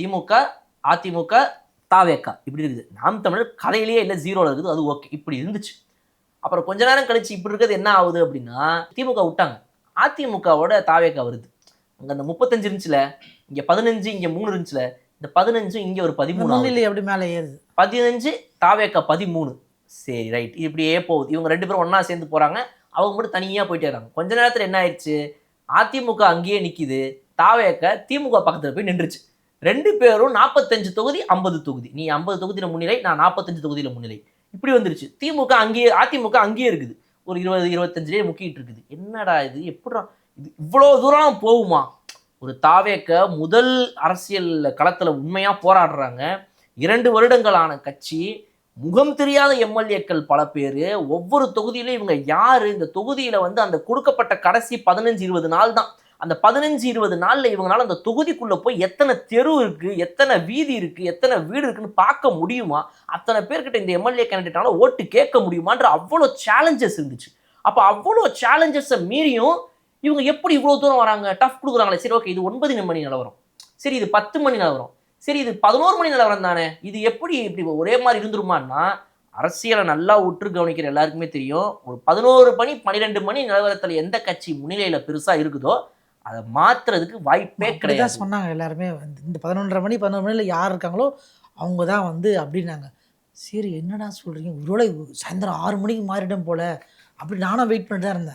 திமுக, அதிமுக, தாவேக இப்படி இருக்குது. நாம் தமிழர் கதையிலேயே இல்லை, ஜீரோல இருக்குது. அது ஓகே, இப்படி இருந்துச்சு. அப்புறம் கொஞ்ச நேரம் கழிச்சு இப்படி இருக்கிறது என்ன ஆகுது அப்படின்னா, திமுக விட்டாங்க, அதிமுகவோட தாவேக வருது. அங்க அந்த 35 இருந்துச்சுல, இங்க 15, இங்க 3 இருந்துச்சுல, இந்த 15 இங்க ஒரு 13 முன்னிலை அப்படி மேலே ஏறுது. 15 தாவேக 13. சரி ரைட், இப்படியே போகுது. இவங்க 2 பேரும் ஒண்ணா சேர்ந்து போறாங்க, அவங்க மட்டும் தனியா போயிட்டே இருக்காங்க. கொஞ்ச நேரத்துல என்ன ஆயிடுச்சு, அதிமுக அங்கேயே நிக்குது, தாவேக திமுக பக்கத்துல போய் நின்றுச்சு. 2 பேரும் 45 தொகுதி 50 தொகுதி, நீ 50 தொகுதியில முன்னிலை, நான் 45 தொகுதியில முன்னிலை, இப்படி வந்துருச்சு. திமுக அங்கேயே, அதிமுக அங்கேயே இருக்குது, ஒரு 20-25 முக்கிட்டு இருக்குது. என்னடா இது, எப்படிடா இது இவ்வளவு தூரம் போகுமா? ஒரு தாவேக முதல் அரசியல் களத்துல உண்மையா போராடுறாங்க. 2 வருடங்களான கட்சி, முகம் தெரியாத எம்எல்ஏக்கள் பல பேர், ஒவ்வொரு தொகுதியிலும் இவங்க யாரு, இந்த தொகுதியில வந்து அந்த கொடுக்கப்பட்ட கடைசி 15-20 நாள் தான். அந்த 15-20 நாள்ல இவங்களால அந்த தொகுதிக்குள்ள போய் எத்தனை தெரு இருக்கு, எத்தனை வீதி இருக்கு, எத்தனை வீடு இருக்குன்னு பார்க்க முடியுமா? அத்தனை பேர்கிட்ட இந்த எம்எல்ஏ கேண்டிடேட்டால ஓட்டு கேட்க முடியுமான்ற அவ்வளோ சேலஞ்சஸ் இருந்துச்சு. அப்ப அவ்வளோ சேலஞ்சஸை மீறியும் இவங்க எப்படி இவ்வளவு தூரம் வராங்க, டஃப் கொடுக்குறாங்களே. சரி ஓகே, இது 9 மணி நிலவரம், சரி இது 10 மணி நிலவரம், சரி இது 11 மணி நிலவரம் தானே, இது எப்படி இப்படி ஒரே மாதிரி இருந்துருமான்னா, அரசியலை நல்லா உற்று கவனிக்கிற எல்லாருக்குமே தெரியும், ஒரு 11 மணி 12 மணி நிலவரத்துல எந்த கட்சி முன்னிலையில பெருசா இருக்குதோ அதை மாத்துறதுக்கு வாய்ப்பே கிடையாது. சொன்னாங்க எல்லாருமே வந்து இந்த 11:30 மணி 11 மணில யார் இருக்காங்களோ அவங்க தான் வந்து அப்படின்னாங்க. சரி என்னடா சொல்றீங்க, ஒருவேளை சாயந்தரம் 6 மணிக்கு மாறிடும் போல அப்படி நானும் வெயிட் பண்ணிட்டு தான் இருந்தேன்.